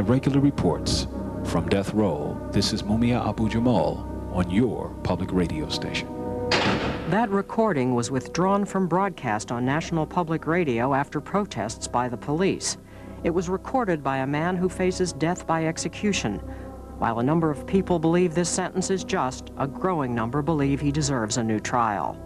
regular reports from death row. This is Mumia Abu-Jamal on your public radio station. That recording was withdrawn from broadcast on National Public Radio after protests by the police. It was recorded by a man who faces death by execution. While a number of people believe this sentence is just, a growing number believe he deserves a new trial.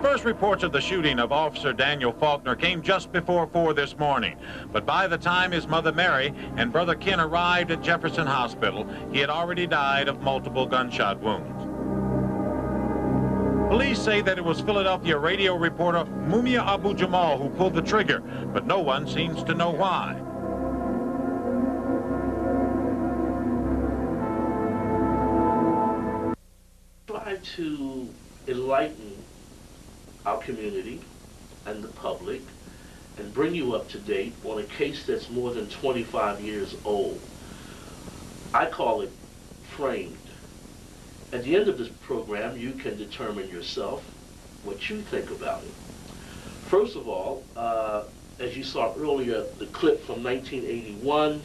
First reports of the shooting of Officer Daniel Faulkner came just before 4 this morning. But by the time his mother Mary and brother Ken arrived at Jefferson Hospital, he had already died of multiple gunshot wounds. Police say that it was Philadelphia radio reporter Mumia Abu-Jamal who pulled the trigger, but no one seems to know why. Try to enlighten our community and the public and bring you up to date on a case that's more than 25 years old. I call it Framed. At the end of this program, you can determine yourself what you think about it. First of all, as you saw earlier, the clip from 1981,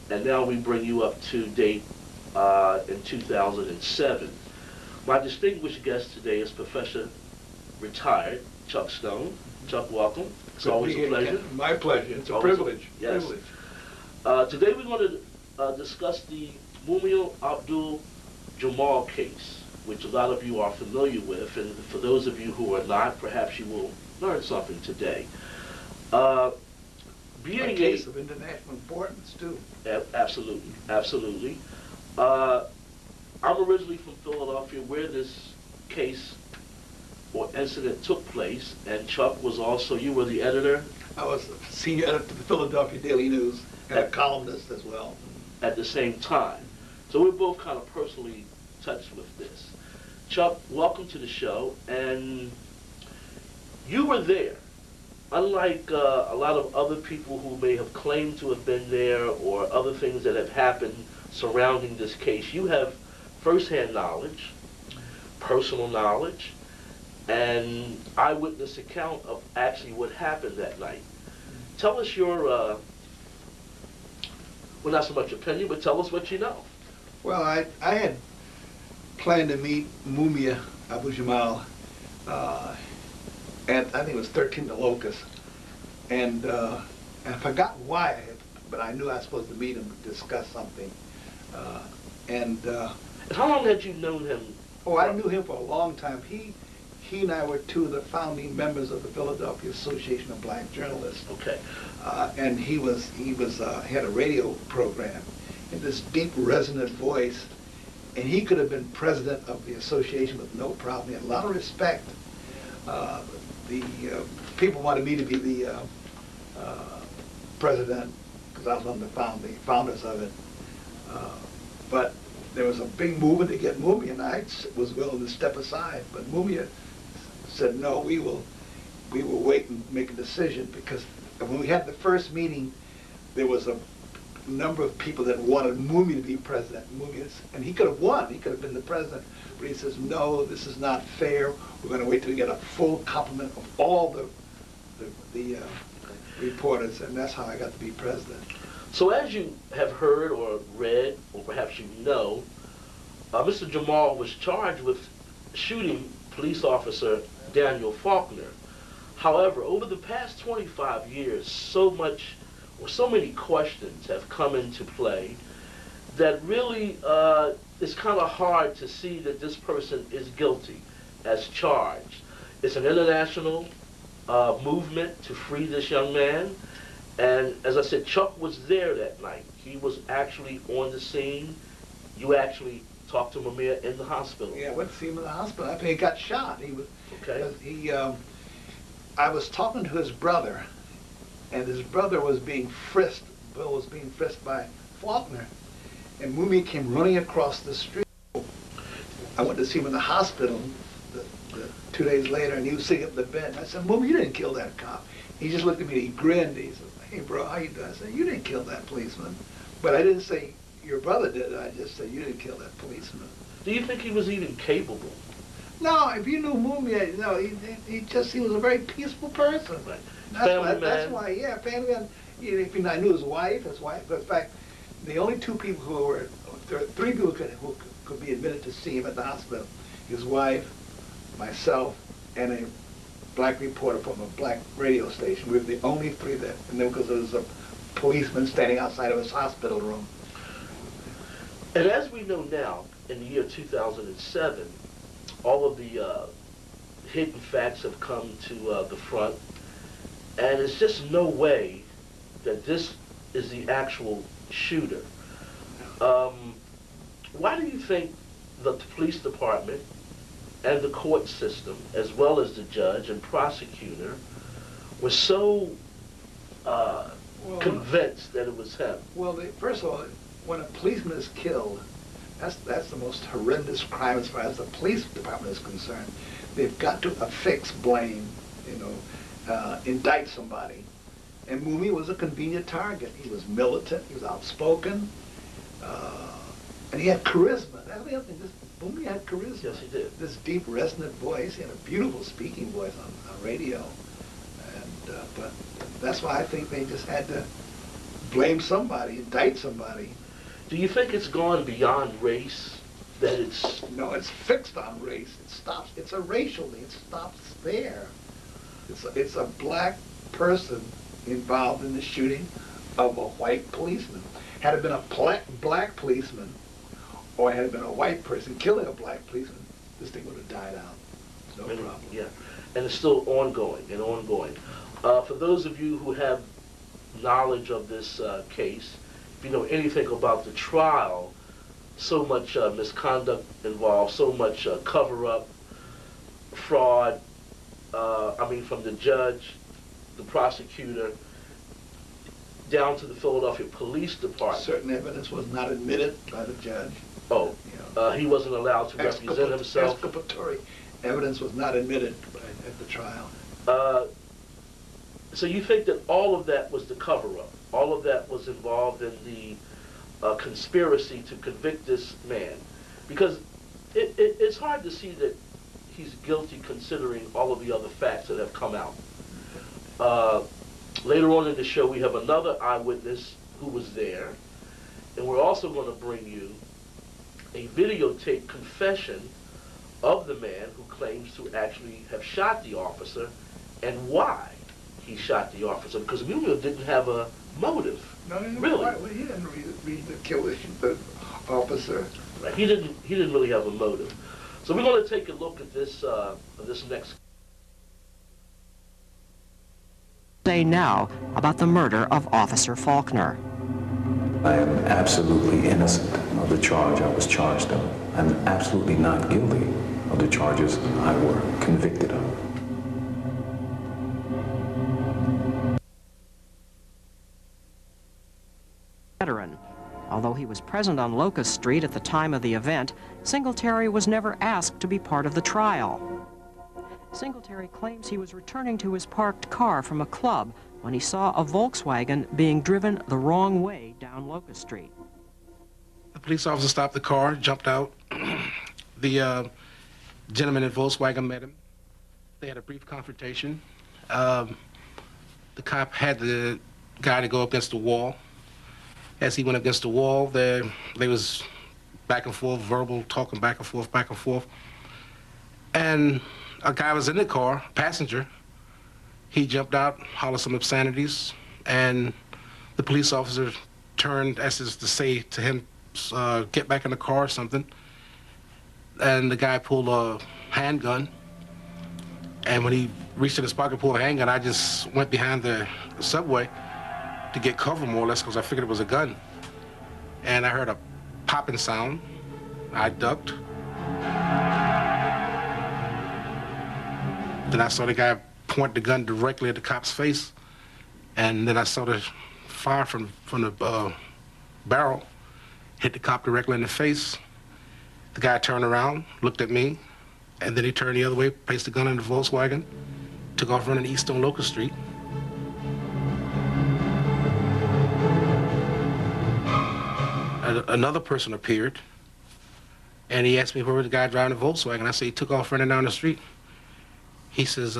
and now we bring you up to date in 2007. My distinguished guest today is Professor Retired Chuck Stone. Chuck, welcome. It's always a pleasure. My pleasure. It's a privilege. Yes. Today we're going to discuss the Mumia Abu-Jamal case, which a lot of you are familiar with, and for those of you who are not, perhaps you will learn something today. Being a case of international importance, too. Absolutely, absolutely. I'm originally from Philadelphia, where this case or incident took place, and Chuck was also, you were the editor? I was the senior editor of the Philadelphia Daily News and a columnist as well. At the same time. So we're both kind of personally touched with this. Chuck, welcome to the show, and you were there. Unlike a lot of other people who may have claimed to have been there or other things that have happened surrounding this case, you have firsthand knowledge, personal knowledge, and eyewitness account of actually what happened that night. Tell us your, well, not so much opinion, but tell us what you know. Well, I had planned to meet Mumia Abu-Jamal at, I think it was 13 The Locust, and I forgot why, but I knew I was supposed to meet him to discuss something. And how long had you known him? Oh, I knew him for a long time. He and I were two of the founding members of the Philadelphia Association of Black Journalists. Okay. And he had a radio program, and this deep, resonant voice, and he could have been president of the association with no problem. He had a lot of respect. The people wanted me to be the president because I was one of the founders of it. But there was a big movement to get Mumia, and I was willing to step aside. But Mumia said, no, we will wait and make a decision, because when we had the first meeting, there was a number of people that wanted Mumia to be president. And he could have won. He could have been the president. But he says, no, this is not fair. We're going to wait till we get a full complement of all the reporters, and that's how I got to be president. So as you have heard or read, or perhaps you know, Mr. Jamal was charged with shooting police officer Daniel Faulkner. However, over the past 25 years, so many questions have come into play that really it's kind of hard to see that this person is guilty as charged. It's an international movement to free this young man. And as I said, Chuck was there that night. He was actually on the scene. You actually talked to Mumia in the hospital. Yeah, I went to see him in the hospital after he got shot. He was, okay. I was talking to his brother, and his brother was being frisked. Bill was being frisked by Faulkner, and Mumia came running across the street. I went to see him in the hospital 2 days later, and he was sitting up in the bed. I said, Mumia, you didn't kill that cop. He just looked at me and he grinned. He said, hey, bro, how you doing? I said, you didn't kill that policeman. But I didn't say, your brother did it. I just said, you didn't kill that policeman. Do you think he was even capable? No, if you knew Mumia, no, he was a very peaceful person. Right. That's why, yeah, family man. If I knew his wife, but in fact, the only two people there were three people who could be admitted to see him at the hospital. His wife, myself, and a black reporter from a black radio station. We were the only three there. And then because there was a policeman standing outside of his hospital room. And as we know now, in the year 2007, all of the hidden facts have come to the front. And there's just no way that this is the actual shooter. Why do you think the police department and the court system, as well as the judge and prosecutor, were so convinced that it was him? Well, first of all, when a policeman is killed, that's the most horrendous crime as far as the police department is concerned. They've got to affix blame, indict somebody. And Mumia was a convenient target. He was militant, he was outspoken, and he had charisma. That's the other thing. Mumia had charisma. Yes, he did. This deep, resonant voice. He had a beautiful speaking voice on radio. And but that's why I think they just had to blame somebody, indict somebody. Do you think it's gone beyond race? That it's... No, it's fixed on race. It stops. It's a racial thing. It stops there. It's a black person involved in the shooting of a white policeman. Had it been a black policeman, or had it been a white person killing a black policeman, this thing would have died out. No problem. Yeah, and it's still ongoing and ongoing. For those of you who have knowledge of this case, if you know anything about the trial, so much misconduct involved, so much cover-up, fraud, from the judge, the prosecutor, down to the Philadelphia Police Department. Certain evidence was not admitted by the judge. Oh, he wasn't allowed to represent himself. Exculpatory evidence was not admitted at the trial. So you think that all of that was the cover-up? All of that was involved in the conspiracy to convict this man? Because it's hard to see that he's guilty considering all of the other facts that have come out. Later on in the show, we have another eyewitness who was there, and we're also going to bring you a videotape confession of the man who claims to actually have shot the officer and why he shot the officer, because Mumia didn't have a motive. No, really? Well, he didn't read the kill the officer. Right. He didn't really have a motive. So we're going to take a look at this next. Say now about the murder of Officer Faulkner. I am absolutely innocent of the charge I was charged of. I'm absolutely not guilty of the charges I were convicted of. Veteran. Although he was present on Locust Street at the time of the event, Singletary was never asked to be part of the trial. Singletary claims he was returning to his parked car from a club when he saw a Volkswagen being driven the wrong way down Locust Street. The police officer stopped the car, jumped out. The gentleman in Volkswagen met him. They had a brief confrontation. The cop had the guy to go up against the wall. As he went against the wall, they was back and forth, verbal, talking back and forth, back and forth. And a guy was in the car, passenger. He jumped out, hollered some obscenities, and the police officer turned as is to say to him, get back in the car or something. And the guy pulled a handgun. And when he reached in his pocket and pulled a handgun, I just went behind the subway to get cover more or less because I figured it was a gun. And I heard a popping sound. I ducked. Then I saw the guy point the gun directly at the cop's face, and then I saw the fire from the barrel hit the cop directly in the face. The guy turned around, looked at me, and then he turned the other way, placed the gun in the Volkswagen, took off running east on Locust Street. another person appeared, and he asked me where was the guy driving the Volkswagen. I said, he took off running down the street. He says,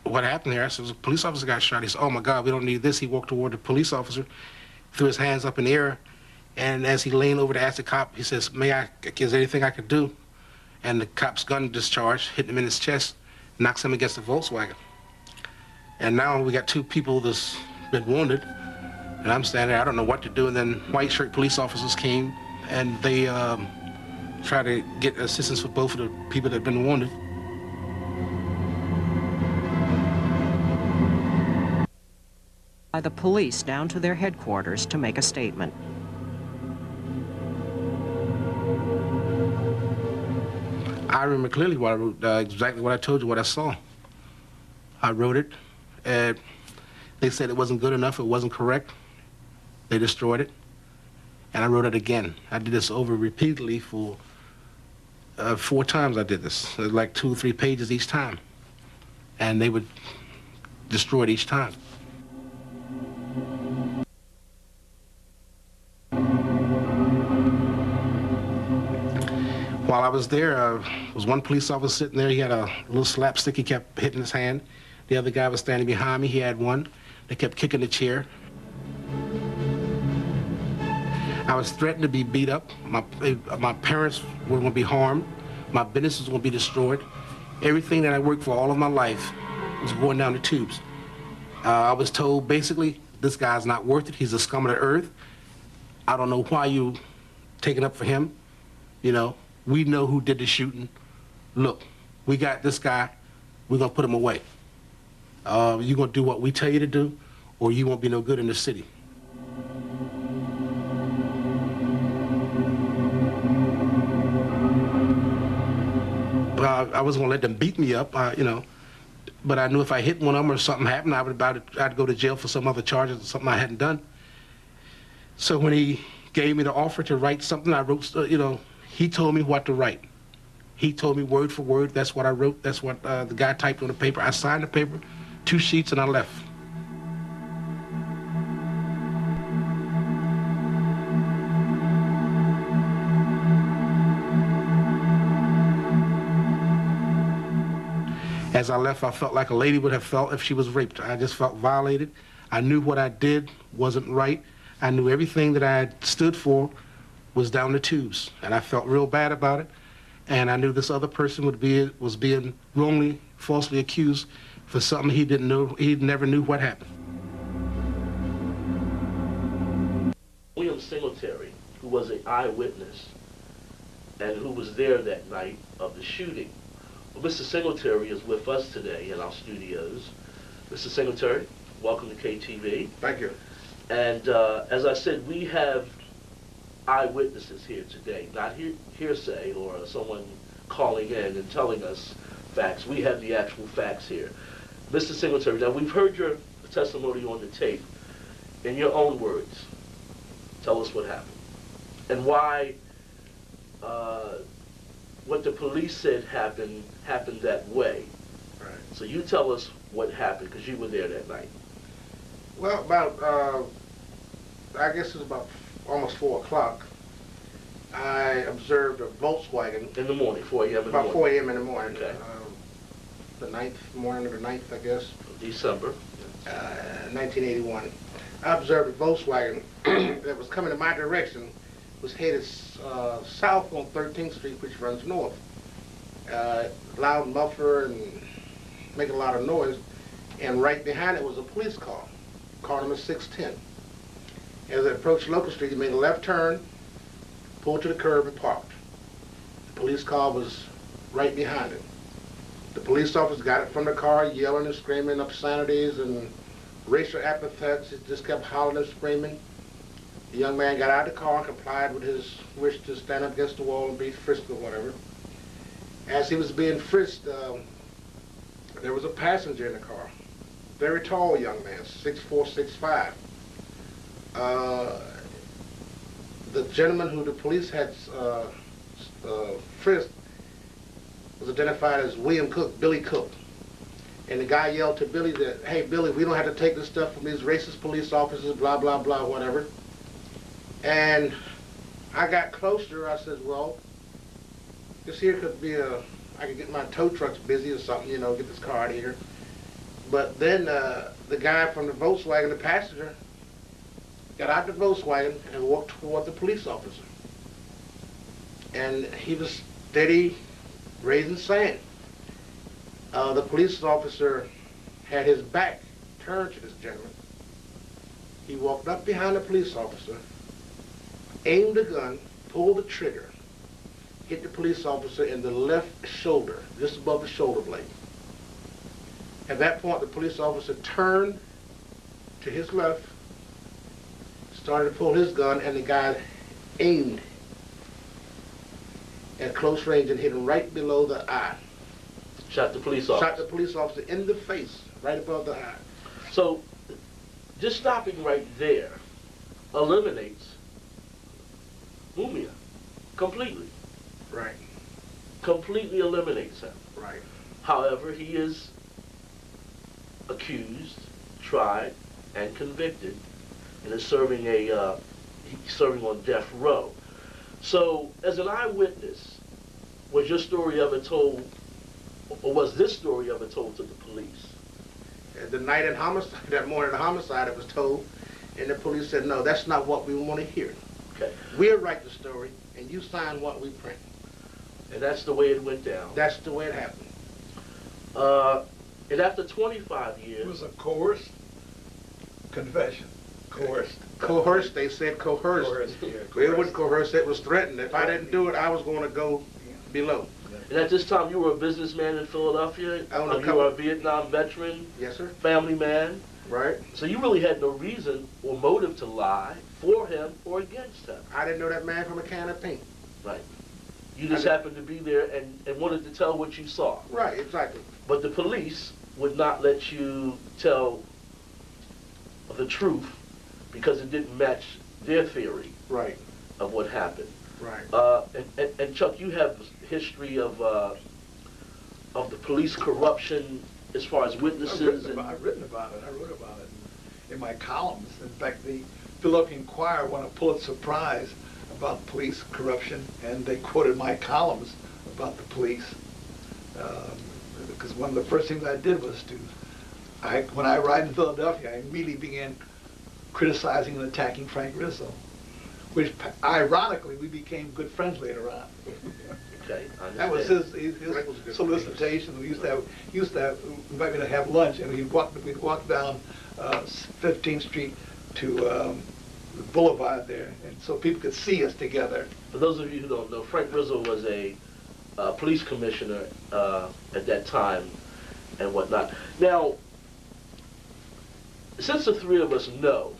what happened here? I said, a police officer got shot. He said, oh my God, we don't need this. He walked toward the police officer, threw his hands up in the air, and as he leaned over to ask the cop, he says, is there anything I could do? And the cop's gun discharged, hit him in his chest, knocks him against the Volkswagen. And now we got 2 people that's been wounded, and I'm standing there, I don't know what to do, and then white shirt police officers came, and they tried to get assistance for both of the people that had been wounded. By the police down to their headquarters to make a statement. I remember clearly what I wrote, exactly what I told you, what I saw. I wrote it, and they said it wasn't good enough, it wasn't correct. They destroyed it, and I wrote it again. I did this over repeatedly for 4 times I did this. It was like 2 or 3 pages each time, and they would destroy it each time. While I was there, was one police officer sitting there. He had a little slapstick he kept hitting his hand. The other guy was standing behind me. He had one. They kept kicking the chair. I was threatened to be beat up. My parents were going to be harmed. My business was going to be destroyed. Everything that I worked for all of my life was going down the tubes. I was told, basically, this guy's not worth it. He's a scum of the earth. I don't know why you taking up for him. You know, we know who did the shooting. Look, we got this guy. We're going to put him away. You're going to do what we tell you to do, or you won't be no good in the city. I wasn't going to let them beat me up, you know, but I knew if I hit one of them or something happened, I'd go to jail for some other charges or something I hadn't done. So when he gave me the offer to write something, I wrote, you know, he told me what to write. He told me word for word, that's what I wrote, that's what the guy typed on the paper. I signed the paper, 2 sheets, and I left. As I left, I felt like a lady would have felt if she was raped. I just felt violated. I knew what I did wasn't right. I knew everything that I had stood for was down the tubes, and I felt real bad about it. And I knew this other person was being wrongly, falsely accused for something he didn't know. He never knew what happened. William Singletary, who was an eyewitness and who was there that night of the shooting. Well, Mr. Singletary is with us today in our studios. Mr. Singletary, welcome to KTV. Thank you. And as I said, we have eyewitnesses here today, not hearsay or someone calling in and telling us facts. We have the actual facts here. Mr. Singletary, now we've heard your testimony on the tape. In your own words, tell us what happened and why what the police said happened that way. Right. So you tell us what happened, because you were there that night. Well, about, I guess it was about almost 4 o'clock. I observed a Volkswagen. In the morning, 4 a.m. in the morning. About 4 a.m. in the morning. Okay. The 9th, morning of the 9th, I guess. December. 1981. I observed a Volkswagen that was coming in my direction, was headed south on 13th Street, which runs north. Loud muffler and making a lot of noise. And right behind it was a police car number 610. As it approached Locust Street, it made a left turn, pulled to the curb and parked. The police car was right behind it. The police officer got it from the car, yelling and screaming obscenities and racial epithets. It just kept hollering and screaming. The young man got out of the car and complied with his wish to stand up against the wall and be frisked or whatever. As he was being frisked, there was a passenger in the car. Very tall young man, 6'4", 6'5". The gentleman who the police had frisked was identified as William Cook, Billy Cook. And the guy yelled to Billy that, hey, Billy, we don't have to take this stuff from these racist police officers, blah, blah, blah, whatever. And I got closer. I said, well, this here could be I could get my tow trucks busy or something, you know, get this car out of here. But then the guy from the Volkswagen, the passenger, got out the Volkswagen and walked toward the police officer. And he was steady raising sand. The police officer had his back turned to this gentleman. He walked up behind the police officer, aimed the gun, pulled the trigger, hit the police officer in the left shoulder, just above the shoulder blade. At that point, the police officer turned to his left, started to pull his gun, and the guy aimed at close range and hit him right below the eye. Shot the police officer. Shot the police officer in the face, right above the eye. So, just stopping right there eliminates Mumia completely. Right, Completely eliminates him. right. However, he is accused, tried, and convicted, and is serving on death row. So, as an eyewitness, was your story ever told, or was this story ever told to the police? The night in homicide, that morning of homicide, it was told, and the police said, no, that's not what we want to hear. Okay. We'll write the story, and you sign what we print. And that's the way it went down. That's the way it happened. And after 25 It years, was a coerced confession. Coerced. Coerced, they said coerced. Coerced, yeah, It wasn't coerced, it was threatened. If I didn't do it, I was going to go below. and at this time you were a businessman in Philadelphia, I owned a you couple- were a Vietnam veteran, Yes, sir. family man, Right. so you really had no reason or motive to lie for him or against him. I didn't know that man from a can of paint. Right. You just happened to be there and wanted to tell what you saw. Right, exactly. But the police would not let you tell the truth because it didn't match their theory Right, of what happened. right. And Chuck, you have history of the police corruption as far as witnesses and I've written about it. I wrote about it in my columns. In fact, the Philadelphia Inquirer won a Pulitzer Prize about police corruption, and they quoted my columns about the police. Because one of the first things I did was when I arrived in Philadelphia, I immediately began criticizing and attacking Frank Rizzo, which ironically we became good friends later on. okay, I That was understand. his solicitation. We used to invite me to have lunch, and we'd walk down 15th Street to the boulevard there, and so people could see us together. For those of you who don't know, Frank Rizzo was a police commissioner at that time and whatnot. Now, since the three of us know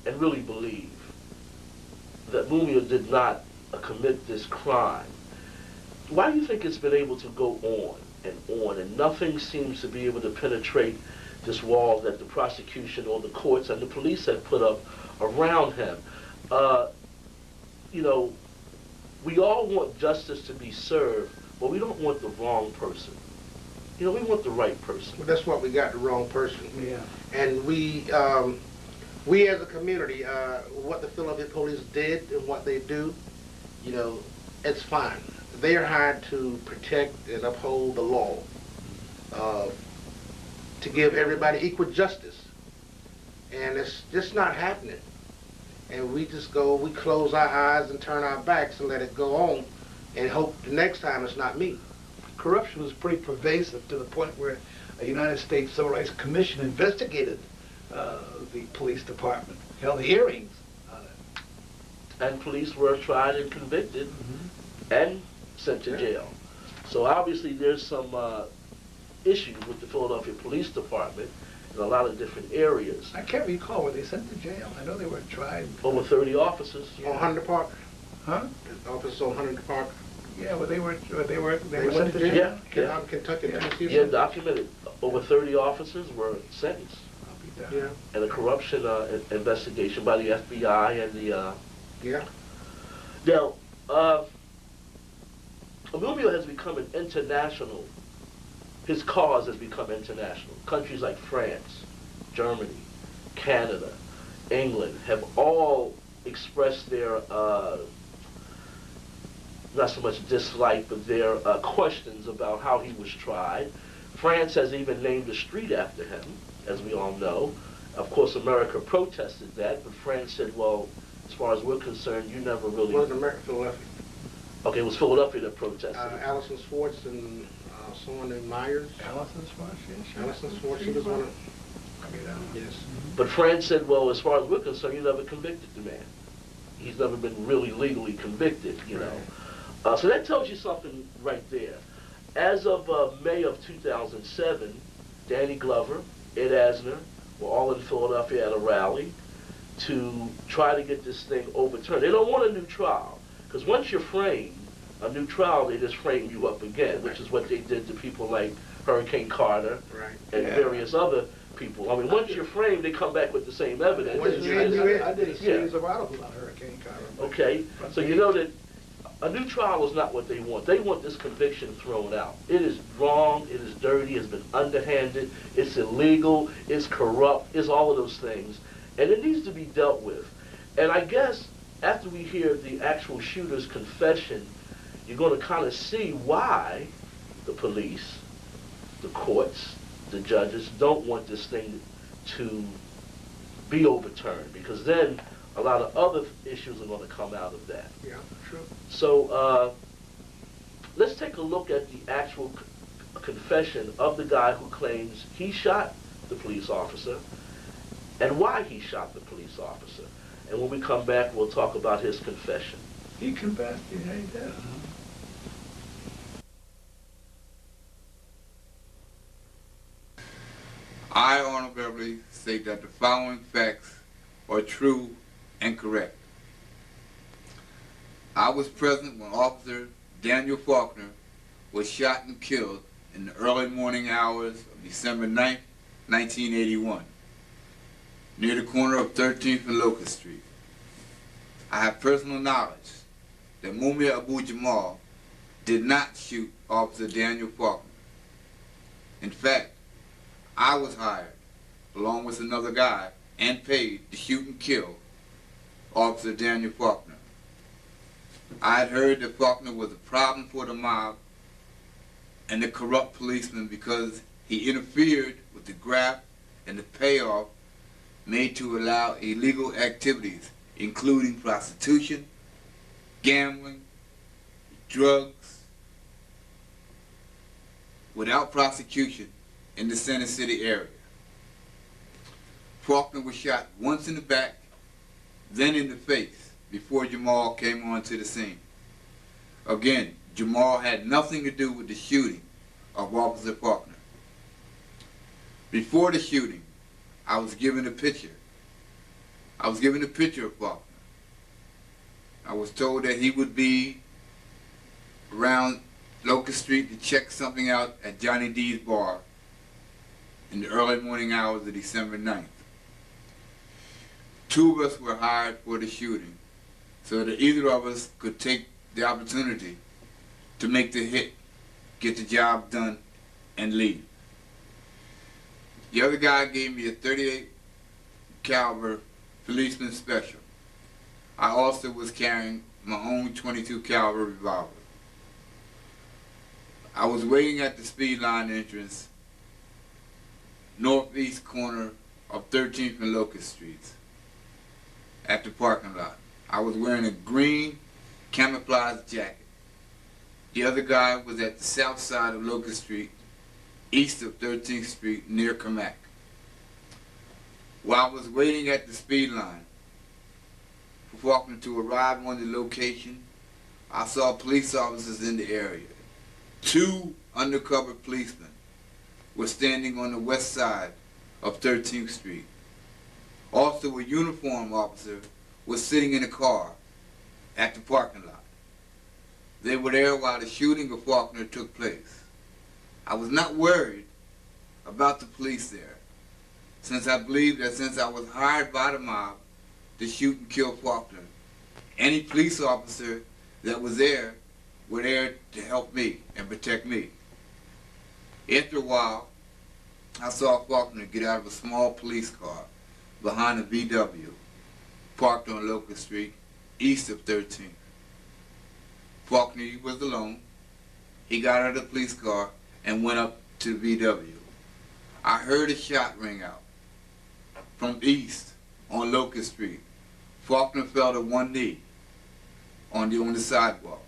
and really believe that Mumia did not commit this crime, why do you think it's been able to go on and nothing seems to be able to penetrate this wall that the prosecution or the courts and the police have put up around him? You know, we all want justice to be served, but we don't want the wrong person. You know, we want the right person. Well, that's what we got, the wrong person. Yeah. And we as a community, what the Philadelphia police did and what they do, you know, it's fine. They are hired to protect and uphold the law, to give everybody equal justice. And it's just not happening. And we just we close our eyes and turn our backs and let it go on and hope the next time it's not me. Corruption was pretty pervasive to the point where a United States Civil Rights Commission investigated the police department, held hearings on it. And police were tried and convicted and sent to jail. So obviously there's some issues with the Philadelphia Police Department in a lot of different areas. I can't recall, were they sent to jail? I know they were tried. Over 30 officers. On Hunter Park, Huh? officers on Hunter Park, Yeah, well, they were they sent to jail. Yeah. Kentucky, Tennessee. Yeah, documented. Over 30 officers were sentenced. I'll be down. Yeah, And a corruption investigation by the FBI and the... yeah. Now, Mumia has become an international, his cause has become international. Countries like France, Germany, Canada, England have all expressed their, not so much dislike, but their questions about how he was tried. France has even named a street after him, as we all know. Of course, America protested that, but France said, well, as far as we're concerned, you never really... It wasn't America, Philadelphia. Okay, it was Philadelphia that protested. Allison Swartz and someone named Myers. Allison Swartz, yes. Allison Swartz, she was one of... Yes. But France said, well, as far as we're concerned, you never convicted the man. He's never been really legally convicted, you know. So that tells you something right there. As of May of 2007, Danny Glover, Ed Asner were all in Philadelphia at a rally to try to get this thing overturned. They don't want a new trial, because once you're framed, a new trial, they just frame you up again, which is what they did to people like Hurricane Carter and various other people. I mean, once you're framed, they come back with the same evidence. I did a series of articles on Hurricane Carter. Okay, so you know that a new trial is not what they want. They want this conviction thrown out. It is wrong, it is dirty, it's been underhanded, it's illegal, it's corrupt, it's all of those things. And it needs to be dealt with. And I guess after we hear the actual shooter's confession, you're going to kind of see why the police, the courts, the judges don't want this thing to be overturned, because then a lot of other issues are going to come out of that. Yeah, true. So let's take a look at the actual confession of the guy who claims he shot the police officer and why he shot the police officer. And when we come back, we'll talk about his confession. He confessed, yeah, he did. I honorably state that the following facts are true and correct. I was present when Officer Daniel Faulkner was shot and killed in the early morning hours of December 9th, 1981, near the corner of 13th and Locust Street. I have personal knowledge that Mumia Abu-Jamal did not shoot Officer Daniel Faulkner. In fact, I was hired, along with another guy, and paid to shoot and kill Officer Daniel Faulkner. I had heard that Faulkner was a problem for the mob and the corrupt policemen because he interfered with the graft and the payoff made to allow illegal activities, including prostitution, gambling, drugs, without prosecution in the Center City area. Faulkner was shot once in the back, then in the face, before Jamal came onto the scene. Again, Jamal had nothing to do with the shooting of Officer Faulkner. Before the shooting, I was given a picture. I was given a picture of Faulkner. I was told that he would be around Locust Street to check something out at Johnny D's bar in the early morning hours of December 9th. Two of us were hired for the shooting so that either of us could take the opportunity to make the hit, get the job done, and leave. The other guy gave me a .38 caliber policeman special. I also was carrying my own .22 caliber revolver. I was waiting at the speed line entrance, northeast corner of 13th and Locust Streets, at the parking lot. I was wearing a green camouflage jacket. The other guy was at the south side of Locust Street, east of 13th Street, near Kamak. While I was waiting at the speed line for Faulkner to arrive on the location, I saw police officers in the area. Two undercover policemen were standing on the west side of 13th Street. Also, a uniformed officer was sitting in a car at the parking lot. They were there while the shooting of Faulkner took place. I was not worried about the police there, since I believed that since I was hired by the mob to shoot and kill Faulkner, any police officer that was there were there to help me and protect me. After a while, I saw Faulkner get out of a small police car behind a VW parked on Locust Street, east of 13th. Faulkner was alone. He got out of the police car and went up to the VW. I heard a shot ring out from east on Locust Street. Faulkner fell to one knee on the sidewalk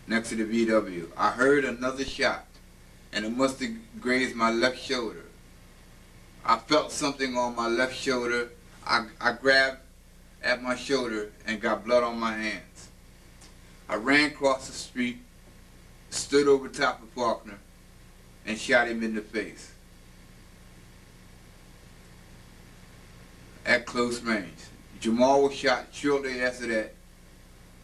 next to the VW. I heard another shot, and it must have grazed my left shoulder. I felt something on my left shoulder. I grabbed at my shoulder and got blood on my hands. I ran across the street, stood over top of Faulkner, and shot him in the face at close range. Jamal was shot shortly after that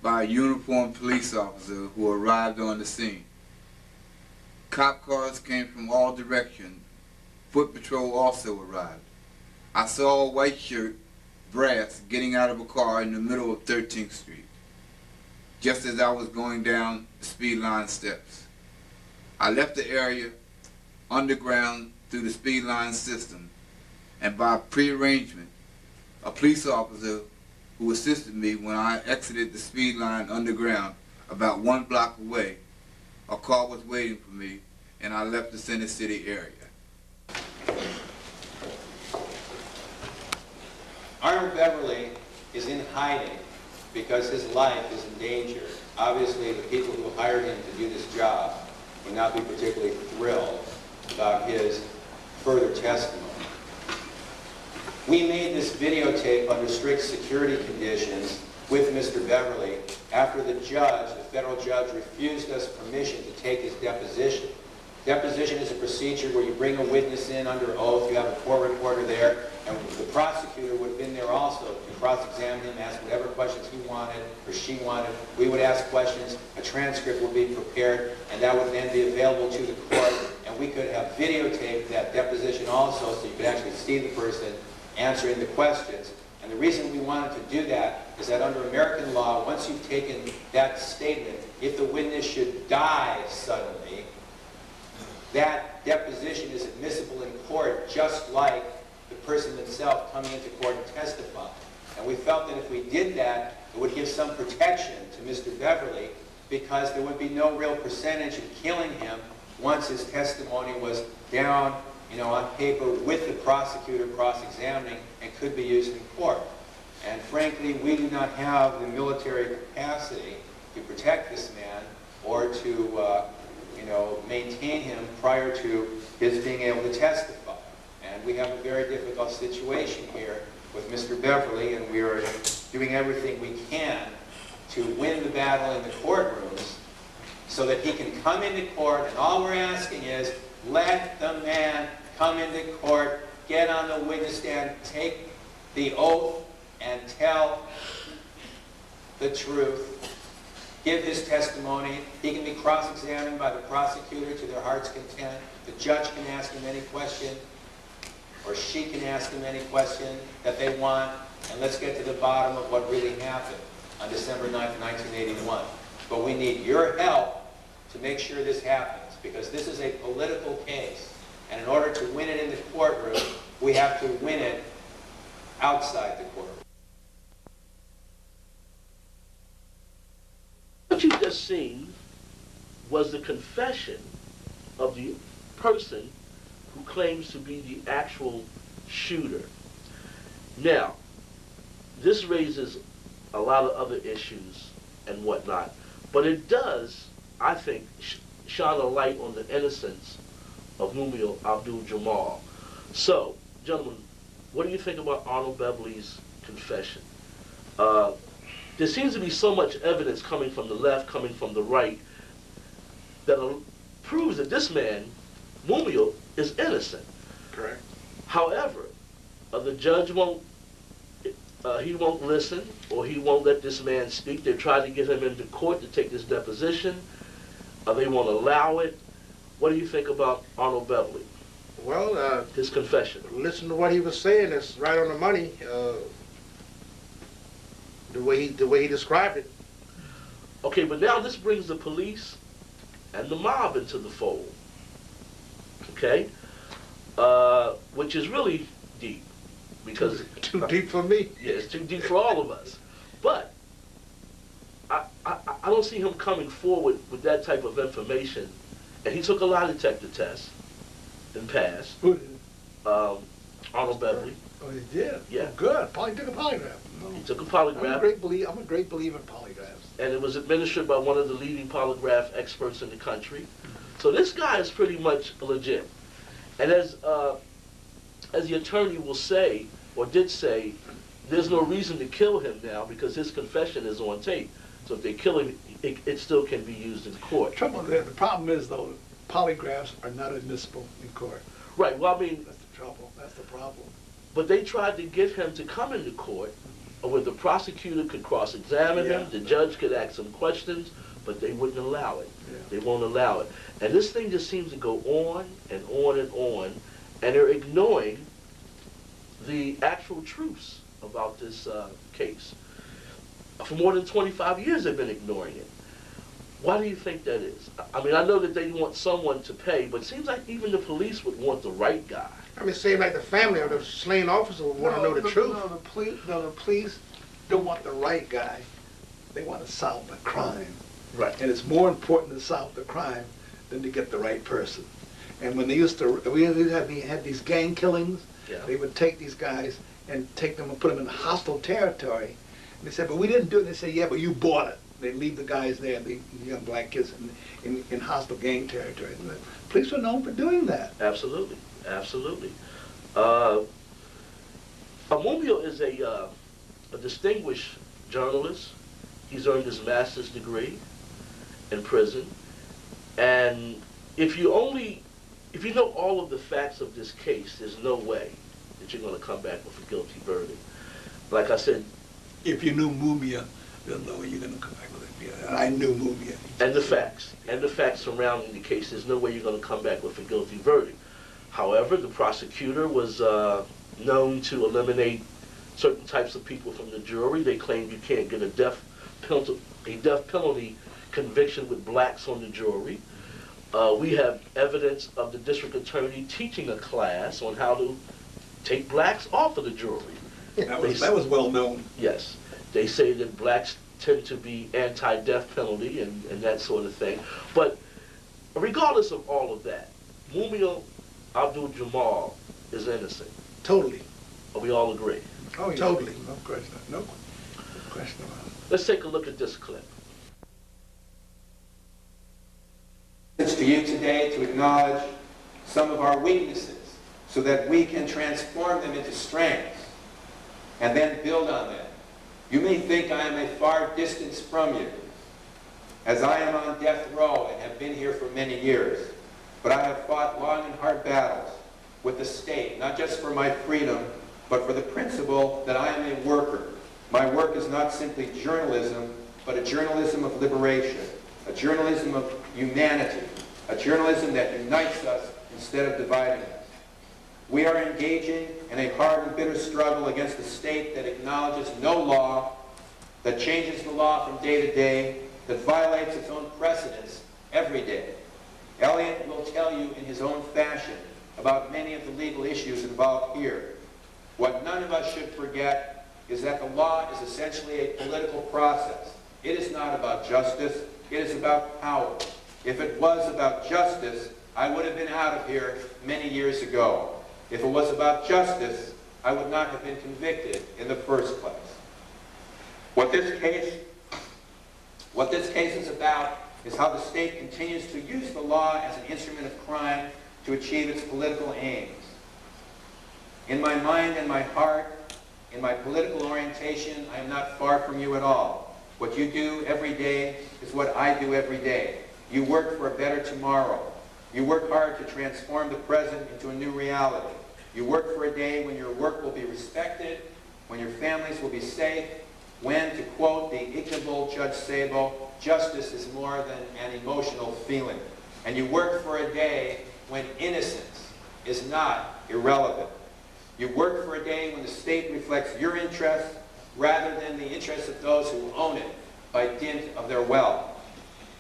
by a uniformed police officer who arrived on the scene. Cop cars came from all directions. Foot patrol also arrived. I saw a white shirt, brass, getting out of a car in the middle of 13th Street, just as I was going down the speed line steps. I left the area underground through the speed line system, and by prearrangement, a police officer who assisted me when I exited the speed line underground about 1 block away, a car was waiting for me, and I left the Center City area. Arnold Beverly is in hiding because his life is in danger. Obviously, the people who hired him to do this job would not be particularly thrilled about his further testimony. We made this videotape under strict security conditions with Mr. Beverly after the federal judge, refused us permission to take his deposition. Deposition is a procedure where you bring a witness in under oath, you have a court reporter there, and the prosecutor would have been there also to cross-examine him, ask whatever questions he wanted or she wanted. We would ask questions, a transcript would be prepared, and that would then be available to the court, and we could have videotaped that deposition also so you could actually see the person answering the questions. And the reason we wanted to do that is that under American law, once you've taken that statement, if the witness should die suddenly, that deposition is admissible in court just like the person themselves coming into court and testifying. And we felt that if we did that, it would give some protection to Mr. Beverly because there would be no real percentage in killing him once his testimony was down, on paper with the prosecutor cross-examining and could be used in court. And frankly, we do not have the military capacity to protect this man or to maintain him prior to his being able to testify. And we have a very difficult situation here with Mr. Beverly, and we are doing everything we can to win the battle in the courtrooms so that he can come into court, and all we're asking is let the man come into court, get on the witness stand, take the oath, and tell the truth. Give his testimony. He can be cross-examined by the prosecutor to their heart's content. The judge can ask him any question, or she can ask him any question that they want, and let's get to the bottom of what really happened on December 9th, 1981. But we need your help to make sure this happens, because this is a political case, and in order to win it in the courtroom, we have to win it outside the courtroom. What you just seen was the confession of the person who claims to be the actual shooter. Now, this raises a lot of other issues and whatnot, but it does, I think, shine a light on the innocence of Mumia Abdul-Jamal. So, gentlemen, what do you think about Arnold Beverly's confession? There seems to be so much evidence coming from the left, coming from the right, that proves that this man, Mumia, is innocent. Correct. However, the judge won't listen, or he won't let this man speak. They tried to get him into court to take this deposition. They won't allow it. What do you think about Arnold Beverly? Well, His confession. listen to what he was saying. It's right on the money. The way he described it. Okay, but now this brings the police and the mob into the fold. Okay? Which is really deep. because Too deep for me. yeah, it's too deep for all of us. But I don't see him coming forward with that type of information. And he took a lie detector test and passed. Who did? Arnold Beverly. Oh, he did? Yeah. Oh, good. He took a polygraph. No. He took a I'm a polygraph, great believer in polygraphs. and it was administered by one of the leading polygraph experts in the country. So this guy is pretty much legit. And as the attorney will say, or did say, there's no reason to kill him now because his confession is on tape. So if they kill him, it still can be used in court. The problem is, though, polygraphs are not admissible in court. Right, well, I mean, That's the trouble. That's the problem. but they tried to get him to come into court where the prosecutor could cross-examine him, the judge could ask him questions, but they wouldn't allow it. Yeah. They won't allow it. And this thing just seems to go on and on and on, and they're ignoring the actual truths about this case. For more than 25 years they've been ignoring it. Why do you think that is? I mean, I know that they want someone to pay, but it seems like even the police would want the right guy. I mean, it seems like the family of the slain officer would want to know the truth. No, the police don't want the right guy. They want to solve the crime. Right. And it's more important to solve the crime than to get the right person. And when we had these gang killings, Yeah. they would take these guys and take them and put them in hostile territory. And they said, but we didn't do it. And they say, yeah, but you bought it. They leave the guys there, the young black kids, in hostile gang territory. And the police were known for doing that. Absolutely, absolutely. Mumio is a distinguished journalist. He's earned his master's degree in prison. And if you know all of the facts of this case, there's no way that you're going to come back with a guilty verdict. Like I said, If you knew Mumia, there's no way you're going to come back with it. Yeah, I knew Mumia. and the facts surrounding the case, there's no way you're going to come back with a guilty verdict. However, the prosecutor was known to eliminate certain types of people from the jury. They claimed you can't get a death penalty conviction with blacks on the jury. We have evidence of the district attorney teaching a class on how to take blacks off of the jury. That was well known. Yes. They say that blacks tend to be anti-death penalty and that sort of thing. But regardless of all of that, Mumia Abdul-Jamal is innocent. Totally. We all agree. Oh, yeah. Totally. No question. No question about it. Let's take a look at this clip. It's to you today to acknowledge some of our weaknesses so that we can transform them into strengths and then build on them. You may think I am a far distance from you, as I am on death row and have been here for many years, but I have fought long and hard battles with the state, not just for my freedom, but for the principle that I am a worker. My work is not simply journalism, but a journalism of liberation, a journalism of humanity, a journalism that unites us instead of dividing us. We are engaging in a hard and bitter struggle against a state that acknowledges no law, that changes the law from day to day, that violates its own precedents every day. Elliot will tell you in his own fashion about many of the legal issues involved here. What none of us should forget is that the law is essentially a political process. It is not about justice, it is about power. If it was about justice, I would have been out of here many years ago. If it was about justice, I would not have been convicted in the first place. What this case is about is how the state continues to use the law as an instrument of crime to achieve its political aims. In my mind and my heart, in my political orientation, I am not far from you at all. What you do every day is what I do every day. You work for a better tomorrow. You work hard to transform the present into a new reality. You work for a day when your work will be respected, when your families will be safe, when, to quote the ignoble Judge Sabo, justice is more than an emotional feeling. And you work for a day when innocence is not irrelevant. You work for a day when the state reflects your interests rather than the interests of those who own it by dint of their wealth.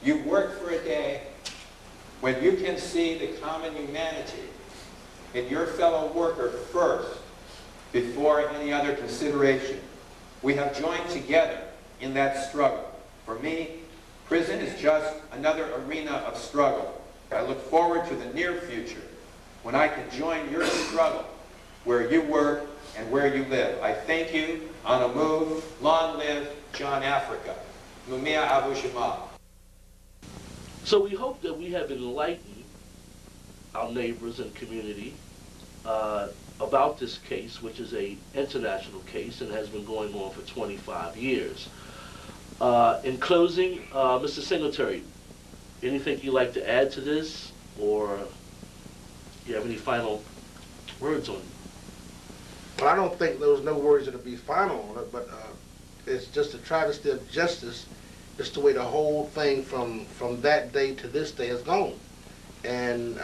You work for a day when you can see the common humanity in your fellow worker first, before any other consideration. We have joined together in that struggle. For me, prison is just another arena of struggle. I look forward to the near future when I can join your struggle where you work and where you live. I thank you. On a move. Long live John Africa. Mumia Abu Jamal. So we hope that we have enlightened our neighbors and community about this case, which is an international case and has been going on for 25 years. In closing, Mr. Singletary, anything you'd like to add to this, or do you have any final words on it? Well, I don't think there was no words that'll be final on it, but it's just a travesty of justice. Just the way the whole thing from that day to this day has gone. And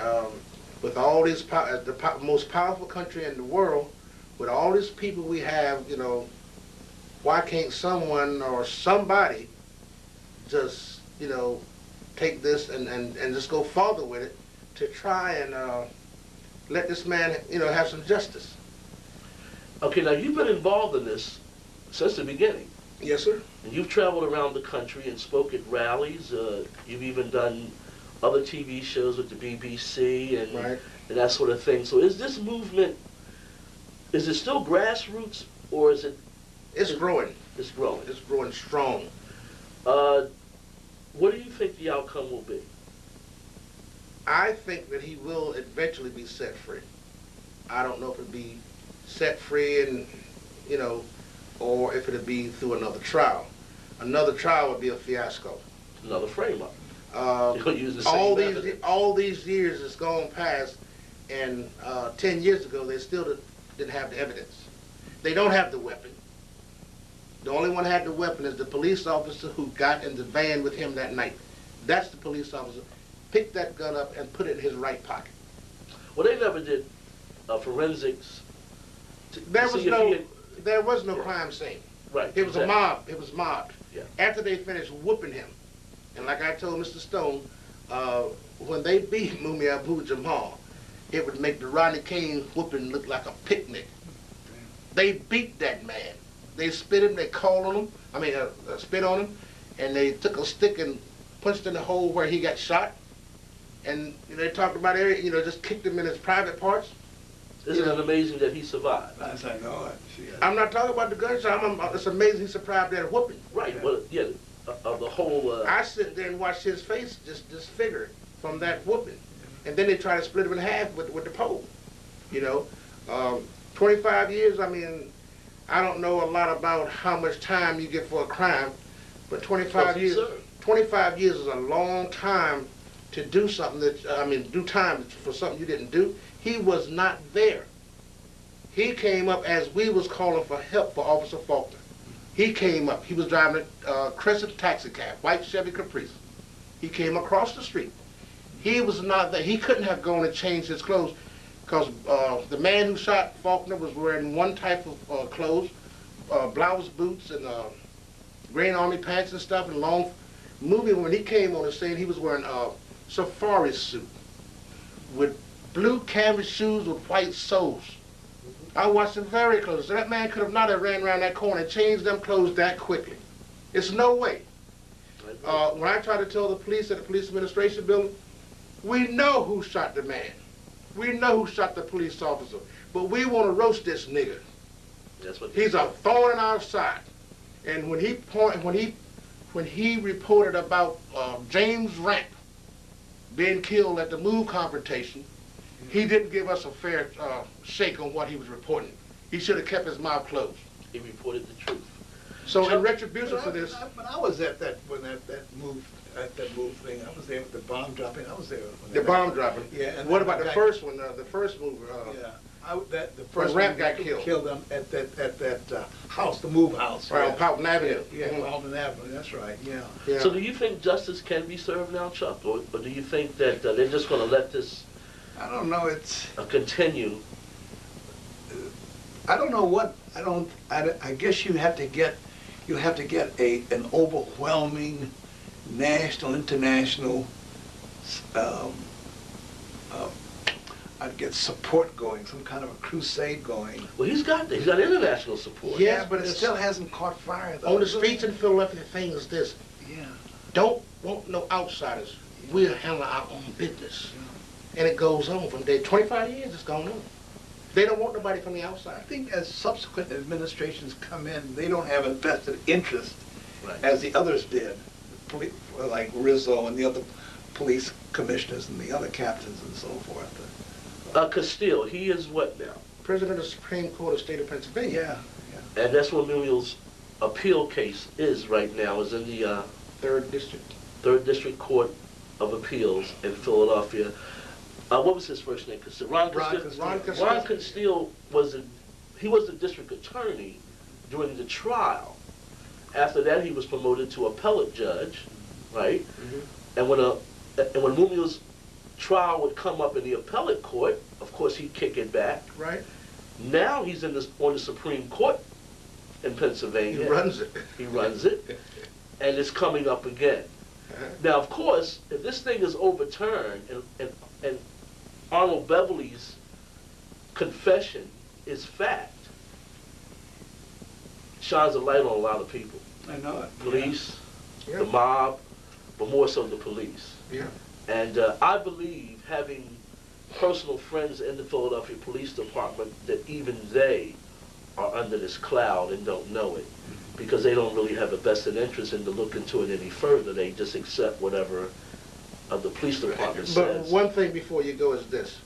with all these, the most powerful country in the world, with all these people we have, you know, why can't someone or somebody just, you know, take this and just go farther with it to try and let this man, you know, have some justice. Okay, now you've been involved in this since the beginning. Yes, sir. And you've traveled around the country and spoke at rallies. You've even done other TV shows with the BBC and, right, and that sort of thing. So is this movement, is it still grassroots, or is it? It's growing. It's growing. It's growing strong. What do you think the outcome will be? I think that he will eventually be set free. I don't know if it'll be set free and, you know, or if it'll be through another trial. Another trial would be a fiasco. Another frame-up. Use the same all these years has gone past, and 10 years ago they still didn't have the evidence. They don't have the weapon. The only one who had the weapon is the police officer who got in the van with him that night. That's the police officer. Picked that gun up and put it in his right pocket. Well, they never did forensics. There was no crime scene. Right. It was a mob. It was mobbed. Yeah. After they finished whooping him, and like I told Mr. Stone, when they beat Mumia Abu Jamal, it would make the Rodney King whooping look like a picnic. They beat that man. They spit him, they called on him, spit on him, and they took a stick and punched in the hole where he got shot. And you know, they talked about it, you know, just kicked him in his private parts. Isn't it amazing that he survived? As I know it. I'm not talking about the gunshot. It's amazing he survived that whooping. Right. Well, yeah, of the whole. I sit there and watch his face just disfigure from that whooping, and then they try to split him in half with the pole. You know, 25 years. I mean, I don't know a lot about how much time you get for a crime, but 25 years. 25 years is a long time to do something that do time for something you didn't do. He was not there. He came up as we was calling for help for Officer Faulkner. He came up. He was driving a Crescent taxi cab, white Chevy Caprice. He came across the street. He was not there. He couldn't have gone and changed his clothes because the man who shot Faulkner was wearing one type of clothes, blouse, boots, and green army pants and stuff, and long. When he came on the scene, he was wearing a safari suit with blue canvas shoes with white soles. I watched him very close. So that man could have not have ran around that corner and changed them clothes that quickly. It's no way. When I try to tell the police at the police administration building, we know who shot the man. We know who shot the police officer. But we want to roast this nigga. That's what he's a thorn in our side. And when he reported about James Ramp being killed at the MOVE confrontation, he didn't give us a fair shake on what he was reporting. He should have kept his mouth closed. He reported the truth. So in retribution for this, But I was at that when that move thing. I was there with the bomb dropping. I was there. The bomb dropping. Yeah. And what about the first one? The first move. Yeah. The first when Ramp one got killed. Killed them at that house, the MOVE house. Right on Powelton Avenue. Yeah, Powelton Avenue. That's right. Yeah. Yeah. So do you think justice can be served now, Chuck, or do you think that they're just going to let this? I don't know. It's continue. I don't know what. I guess you have to get an overwhelming national, international I'd get support going, some kind of a crusade going. Well, he's got international support. Yeah, But it it's- still hasn't caught fire, though. On the streets in Philadelphia, the thing is this. Yeah. Don't want no outsiders. We'll handle our own business. And it goes on from there. 25 years it's gone on. They don't want nobody from the I outside. think as subsequent administrations come in, they don't have a vested interest Right. as the others did, like Rizzo and the other police commissioners and the other captains and so forth. Castile, he is what now? President of the Supreme Court of the State of Pennsylvania. Yeah. And that's what Muriel's appeal case is right now, is in the 3rd District. 3rd District Court of Appeals in Philadelphia. What was his first name? Ron Castile. Ron Castile was the district attorney during the trial. After that, he was promoted to appellate judge, right? Mm-hmm. And when Muriel's trial would come up in the appellate court, of course he'd kick it back. Right. Now he's on the Supreme Court in Pennsylvania. He runs it. He runs it, and it's coming up again. Now, of course, if this thing is overturned and Arnold Beverly's confession is fact, shines a light on a lot of people. I know it. Police, Yeah. the mob, but more so the police. Yeah. And I believe, having personal friends in the Philadelphia Police Department, that even they are under this cloud and don't know it, because they don't really have a vested interest in to look into it any further. They just accept whatever the police department But says. one thing before you go is this.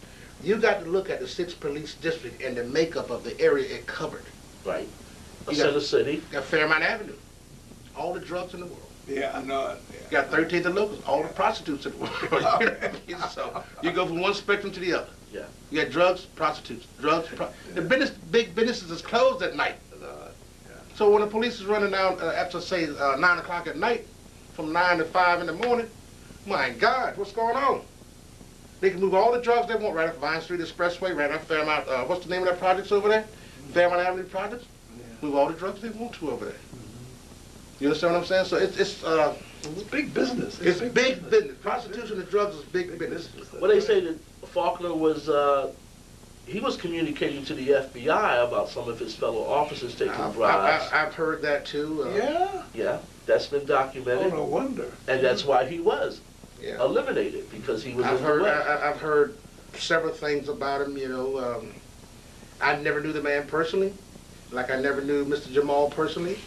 You got to look at the 6th Police District and the makeup of the area it covered. Right. You Center got- City. You got Fairmount Avenue. All the drugs in the world. Yeah, I know it. You got 13th and Locust, all the prostitutes in the world. So you go from one spectrum to the other. Yeah. You got drugs, prostitutes, the big businesses is closed at night. So when the police is running down after say 9 o'clock at night, from 9 to 5 in the morning, my God, what's going on? They can move all the drugs they want right off Vine Street Expressway, right off Fairmount. What's the name of that projects over there? Fairmount Avenue projects. Move all the drugs they want to over there. You understand what I'm saying? So It's big business. it's big business. Prostitution and drugs is big business. Well, they say that Faulkner was, he was communicating to the FBI about some of his fellow officers taking bribes. I've heard that too. Yeah? Yeah, that's been Oh, documented. no wonder. And that's why he was Yeah. eliminated, because he was I've in the way. I've heard several things about him. You know, I never knew the man personally, like I never knew Mr. Jamal personally.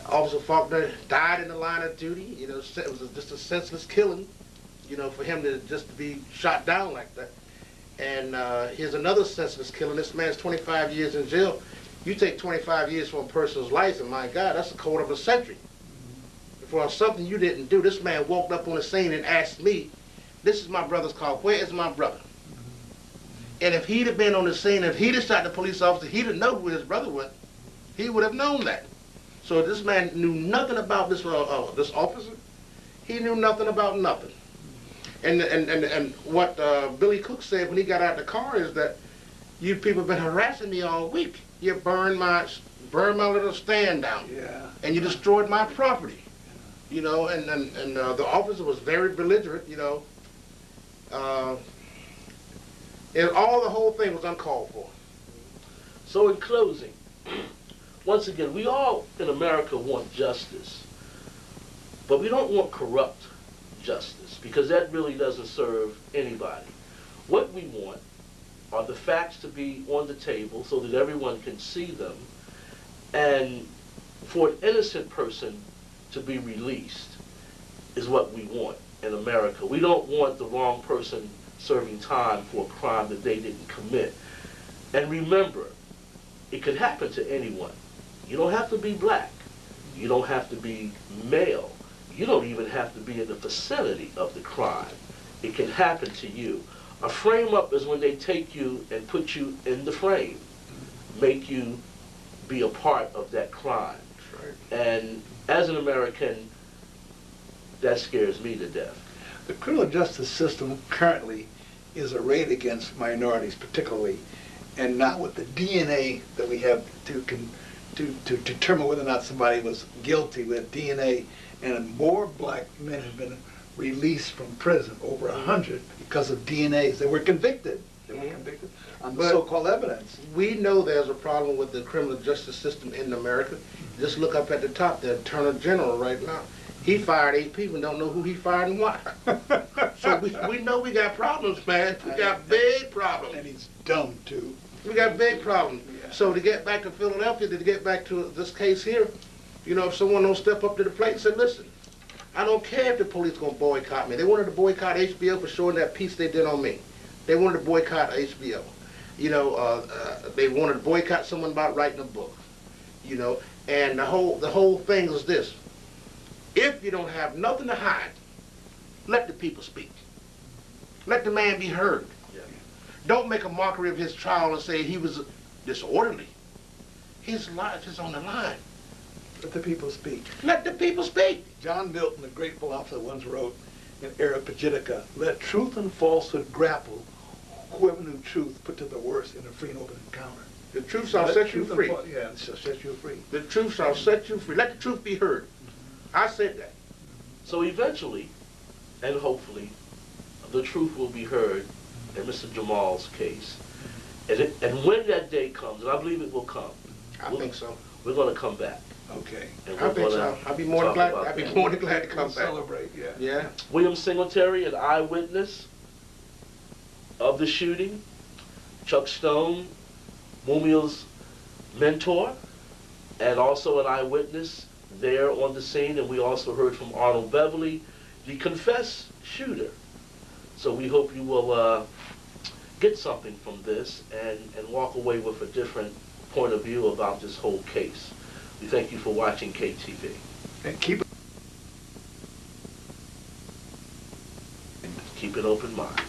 Officer Faulkner died in the line of duty. You know, it was just a senseless killing. You know, for him to just be shot down like that. And here's another senseless killing. This man's 25 years in jail. You take 25 years from a person's life, and my God, that's a quarter of a century. For something you didn't do, this man walked up on the scene and asked me, this is my brother's car, where is my brother? And if he'd have been on the scene, if he'd have shot the police officer, he'd have known who his brother was. He would have known that. So this man knew nothing about this officer. He knew nothing about nothing. And what Billy Cook said when he got out of the car is that you people have been harassing me all week. You burned my little stand down. Yeah. And you destroyed my property. You know, and the officer was very belligerent, you know. And the whole thing was uncalled for. So in closing, once again, we all in America want justice, but we don't want corrupt justice, because that really doesn't serve anybody. What we want are the facts to be on the table so that everyone can see them, and for an innocent person to be released is what we want in America. We don't want the wrong person serving time for a crime that they didn't commit. And remember, it could happen to anyone. You don't have to be black. You don't have to be male. You don't even have to be in the vicinity of the crime. It can happen to you. A frame-up is when they take you and put you in the frame, make you be a part of that crime. And as an American, that scares me to death. The criminal justice system currently is arrayed against minorities particularly, and not with the DNA that we have to determine whether or not somebody was guilty with DNA. And more black men have been released from prison, over 100, because of DNAs. They were convicted. They were convicted on But- so-called evidence. We know there's a problem with the criminal justice system in America. Just look up at the top, the Attorney General right now. He fired 8 people and don't know who he fired and why. So we know we got problems, man. We got big problems. And he's dumb, too. We got big problems. Yeah. So to get back to Philadelphia, to get back to this case here, you know, if someone don't step up to the plate and say, listen, I don't care if the police gonna boycott me. They wanted to boycott HBO for showing that piece they did on me. They wanted to boycott HBO. You know, they wanted to boycott someone about writing a book. You know, and the whole thing is this. If you don't have nothing to hide, let the people speak. Let the man be heard. Yeah. Don't make a mockery of his trial and say he was disorderly. His life is on the line. Let the people speak. Let the people speak. John Milton, the great philosopher, once wrote in Areopagitica, let truth and falsehood grapple. Whoever knew truth put to the worst in a free and open encounter. The truth shall Let set you truth and free. Yeah, it shall set you free. The truth shall set you free. Let the truth be heard. I said that. So eventually, and hopefully, the truth will be heard in Mr. Jamal's case. And when that day comes, and I believe it will come, I think so. we're going to come back. Okay. And I we're think gonna so. I'd be more than talk glad. about I'd be that. more than glad to come We'll back. celebrate, yeah. Yeah. William Singletary, an eyewitness of the shooting. Chuck Stone, Mumia's mentor, and also an eyewitness there on the scene. And we also heard from Arnold Beverly, the confessed shooter. So we hope you will get something from this and walk away with a different point of view about this whole case. We thank you for watching KTV. And keep Keep an open mind.